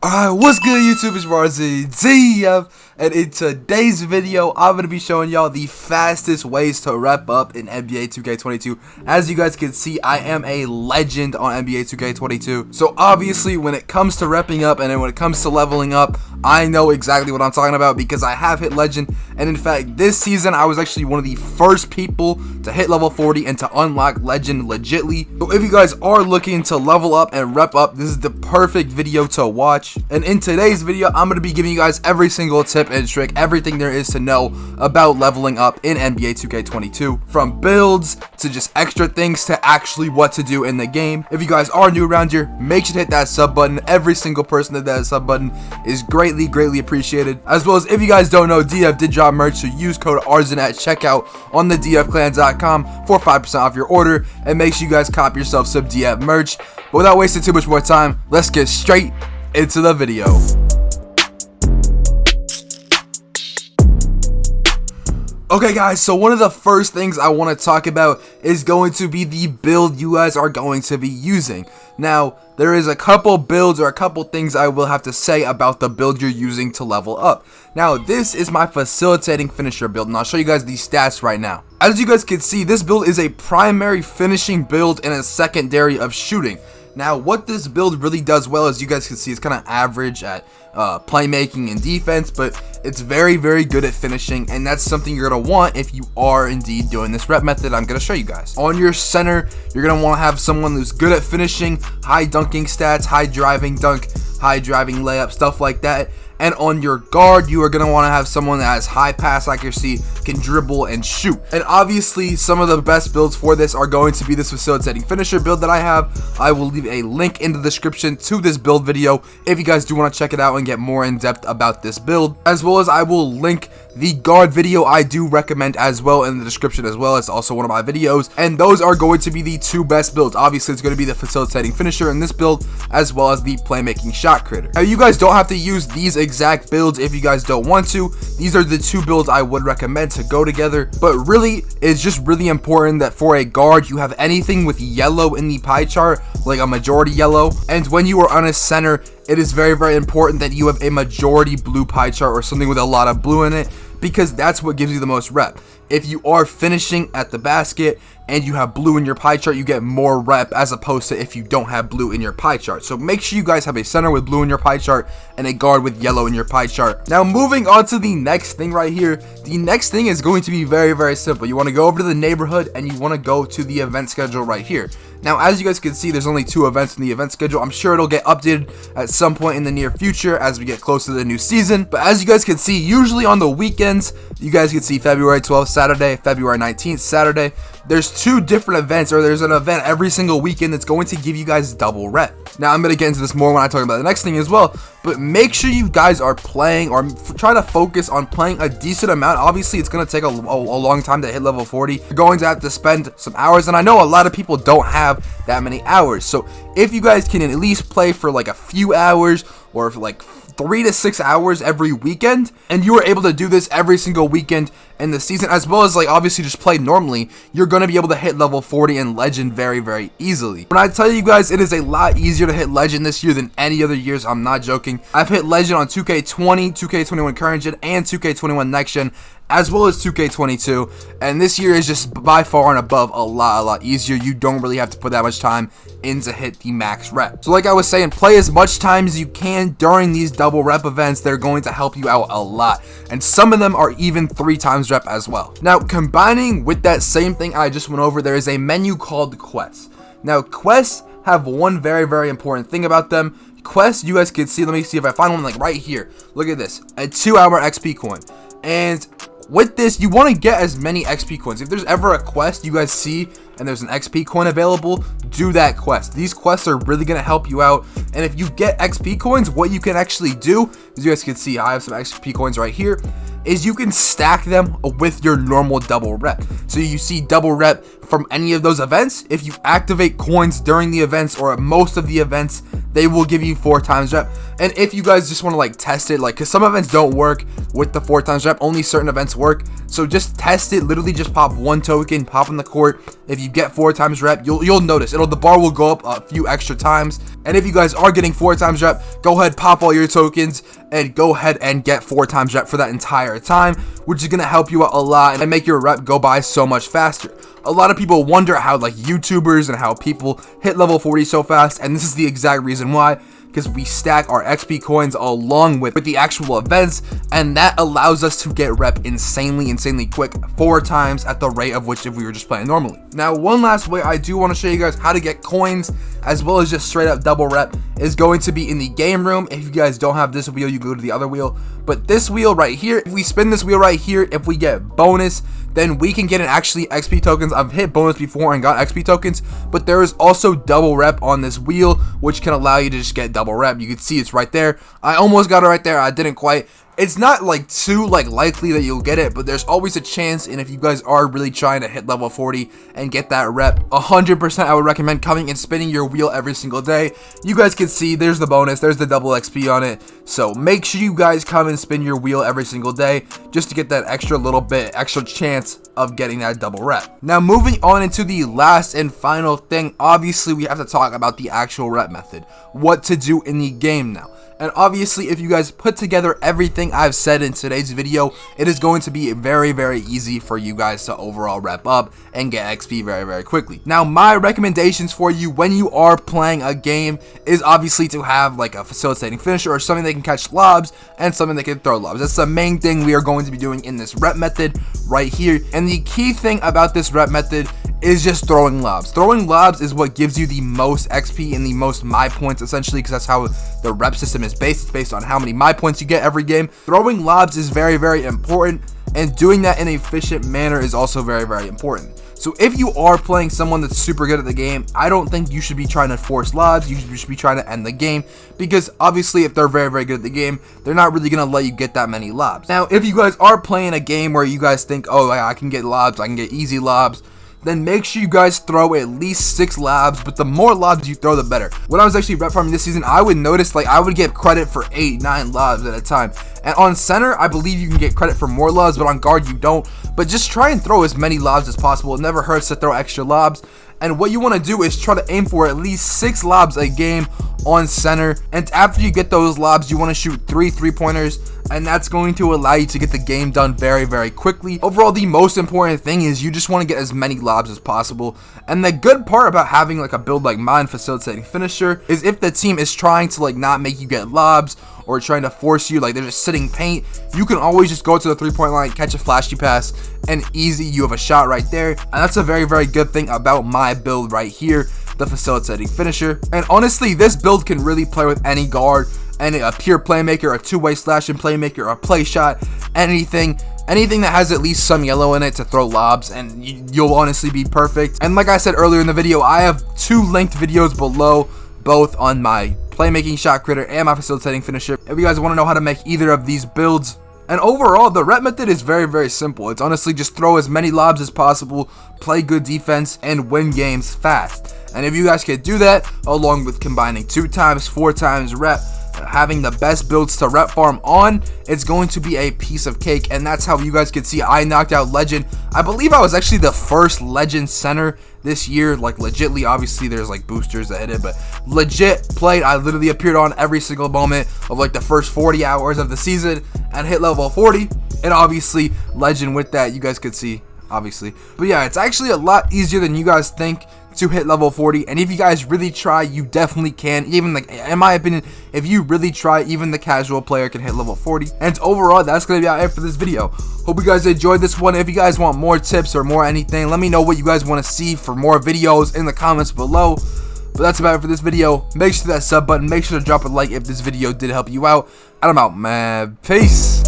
Alright, what's good YouTube, it's Aurzyn, and in today's video, I'm going to be showing y'all the fastest ways to rep up in NBA 2K22. As you guys can see, I am a legend on NBA 2K22, so obviously when it comes to repping up and then when it comes to leveling up, I know exactly what I'm talking about because I have hit legend, and in fact, this season, I was actually one of the first people to hit level 40 and to unlock legend legitly. So if you guys are looking to level up and rep up, this is the perfect video to watch. And in today's video, I'm going to be giving you guys every single tip and trick, everything there is to know about leveling up in NBA 2K22, from builds to just extra things to actually what to do in the game. If you guys are new around here, make sure to hit that sub button. Every single person that hit that sub button is greatly appreciated. As well as, if you guys don't know, DF did drop merch, so use code Aurzyn at checkout on the dfclan.com for 5% off your order, and make sure you guys cop yourself some DF merch. But without wasting too much more time, let's get straight into the video. Okay guys, so one of the first things I want to talk about is going to be the build you guys are going to be using. Now, there is a couple builds or a couple things I will have to say about the build you're using to level up. Now, this is my facilitating finisher build, and I'll show you guys these stats right now. As you guys can see, this build is a primary finishing build and a secondary of shooting. Now, what this build really does well, as you guys can see, it's kind of average at playmaking and defense, but it's very good at finishing, and that's something you're going to want if you are indeed doing this rep method I'm going to show you guys. On your center, you're going to want to have someone who's good at finishing, high dunking stats, high driving dunk, high driving layup, stuff like that. And on your guard, you are going to want to have someone that has high pass accuracy, can dribble and shoot. And obviously, some of the best builds for this are going to be this facilitating finisher build that I have. I will leave a link in the description to this build video if you guys do want to check it out and get more in depth about this build. As well as I will link the guard video I do recommend as well in the description as well. It's also one of my videos. And those are going to be the two best builds. Obviously, it's going to be the facilitating finisher in this build as well as the playmaking shot creator. Now, you guys don't have to use these exact builds if you guys don't want to. These are the two builds I would recommend to go together, but really it's just really important that for a guard you have anything with yellow in the pie chart, like a majority yellow, and when you are on a center, it is very important that you have a majority blue pie chart or something with a lot of blue in it, because that's what gives you the most rep. If you are finishing at the basket and you have blue in your pie chart, you get more rep as opposed to if you don't have blue in your pie chart. So make sure you guys have a center with blue in your pie chart and a guard with yellow in your pie chart. Now, moving on to the next thing right here. The next thing is going to be very simple. You want to go over to the neighborhood and you want to go to the event schedule right here. Now, as you guys can see, there's only 2 events in the event schedule. I'm sure it'll get updated at some point in the near future as we get close to the new season. But as you guys can see, usually on the weekends, you guys can see February 12th Saturday, February 19th Saturday. There's 2 different events, or there's an event every single weekend that's going to give you guys double rep. Now, I'm going to get into this more when I talk about the next thing as well, but make sure you guys are playing or try to focus on playing a decent amount. Obviously, it's going to take a long time to hit level 40. You're going to have to spend some hours, and I know a lot of people don't have that many hours. So if you guys can at least play for like a few hours or for like 3 to 6 hours every weekend, and you are able to do this every single weekend in the season, as well as like obviously just play normally, you're going to be able to hit level 40 and legend very easily. When I tell you guys it is a lot easier to hit legend this year than any other years, I'm not joking. I've hit legend on 2K20, 2K21 current gen, and 2K21 next gen, as well as 2K22, and this year is just by far and above a lot easier. You don't really have to put that much time in to hit the max rep. So like I was saying, play as much time as you can during these double rep events. They're going to help you out a lot, and some of them are even 3 times rep as well. Now, combining with that same thing I just went over, there is a menu called quests. Now, quests have one very important thing about them. Quests, you guys can see, let me see if I find one like right here. Look at this, a 2-hour XP coin. And with this, you want to get as many XP coins. If there's ever a quest you guys see and there's an XP coin available, do that quest. These quests are really going to help you out. And if you get XP coins, what you can actually do, as you guys can see, I have some XP coins right here, is you can stack them with your normal double rep. So you see double rep from any of those events, if you activate coins during the events or at most of the events, they will give you 4 times rep. And if you guys just want to like test it, like, because some events don't work with the 4 times rep, only certain events work, so just test it. Literally just pop 1 token, pop in the court. If you get 4 times rep, you'll notice the bar will go up a few extra times. And if you guys are getting 4 times rep, go ahead, pop all your tokens and go ahead and get 4 times rep for that entire time, which is going to help you out a lot and make your rep go by so much faster. A lot of people wonder how like YouTubers and how people hit level 40 so fast, and this is the exact reason why, because we stack our XP coins along with the actual events, and that allows us to get rep insanely quick, 4 times at the rate of which if we were just playing normally. Now, one last way I do want to show you guys how to get coins as well as just straight up double rep is going to be in the game room. If you guys don't have this wheel, you go to the other wheel, but this wheel right here, if we spin this wheel right here, if we get bonus, then we can get an actually XP tokens. I've hit bonus before and got XP tokens, but there is also double rep on this wheel, which can allow you to just get double rep. You can see it's right there. I almost got it right there. I didn't quite. It's not like too likely that you'll get it, but there's always a chance. And if you guys are really trying to hit level 40 and get that rep, 100% I would recommend coming and spinning your wheel every single day. You guys can see there's the bonus, there's the double XP on it. So make sure you guys come and spin your wheel every single day just to get that extra chance of getting that double rep. Now, moving on into the last and final thing, obviously we have to talk about the actual rep method, what to do in the game now. And obviously, if you guys put together everything I've said in today's video, it is going to be very easy for you guys to overall rep up and get XP very quickly. Now, my recommendations for you when you are playing a game is obviously to have like a facilitating finisher or something that can catch lobs and something that can throw lobs. That's the main thing we are going to be doing in this rep method right here. And the key thing about this rep method is just throwing lobs. Throwing lobs is what gives you the most XP and the most my points, essentially, because that's how the rep system is based. It's based on how many my points you get every game. Throwing lobs is very important, and doing that in an efficient manner is also very important. So if you are playing someone that's super good at the game, I don't think you should be trying to force lobs. You should be trying to end the game, because obviously if they're very good at the game, they're not really going to let you get that many lobs. Now, if you guys are playing a game where you guys think, oh, I can get lobs, I can get easy lobs, then make sure you guys throw at least 6 lobs, but the more lobs you throw, the better. When I was actually rep farming this season, I would notice like I would get credit for 8-9 lobs at a time. And on center, I believe you can get credit for more lobs, but on guard you don't. But just try and throw as many lobs as possible. It never hurts to throw extra lobs. And what you want to do is try to aim for at least 6 lobs a game on center. And after you get those lobs, you want to shoot 3 3-pointers, and that's going to allow you to get the game done very quickly. Overall, the most important thing is you just want to get as many lobs as possible. And the good part about having like a build like mine, facilitating finisher, is if the team is trying to like not make you get lobs or trying to force you, like they're just sitting paint, you can always just go to the 3-point line, catch a flashy pass, and easy, you have a shot right there. And that's a very good thing about my build right here, the facilitating finisher. And honestly, this build can really play with any guard, and a pure playmaker, a two-way slashing playmaker, a play shot, anything that has at least some yellow in it to throw lobs, and you'll honestly be perfect. And like I said earlier in the video, I have 2 linked videos below, both on my playmaking shot critter and my facilitating finisher, if you guys want to know how to make either of these builds. And overall, the rep method is very simple. It's honestly just throw as many lobs as possible, play good defense, and win games fast. And if you guys can do that, along with combining 2 times, 4 times rep, having the best builds to rep farm on, it's going to be a piece of cake. And that's how you guys can see I knocked out Legend. I believe I was actually the first Legend center this year, like legitly. Obviously there's like boosters that hit it, but legit played. I literally appeared on every single moment of like the first 40 hours of the season and hit level 40. And obviously Legend with that, you guys could see, obviously. But yeah, it's actually a lot easier than you guys think to hit level 40, and if you guys really try, you definitely can. Even like, in my opinion, if you really try, even the casual player can hit level 40. And overall, that's gonna be about it for this video. Hope you guys enjoyed this one. If you guys want more tips or more anything, let me know what you guys want to see for more videos in the comments below. But that's about it for this video. Make sure that sub button, make sure to drop a like if this video did help you out, and I'm out, man. Peace.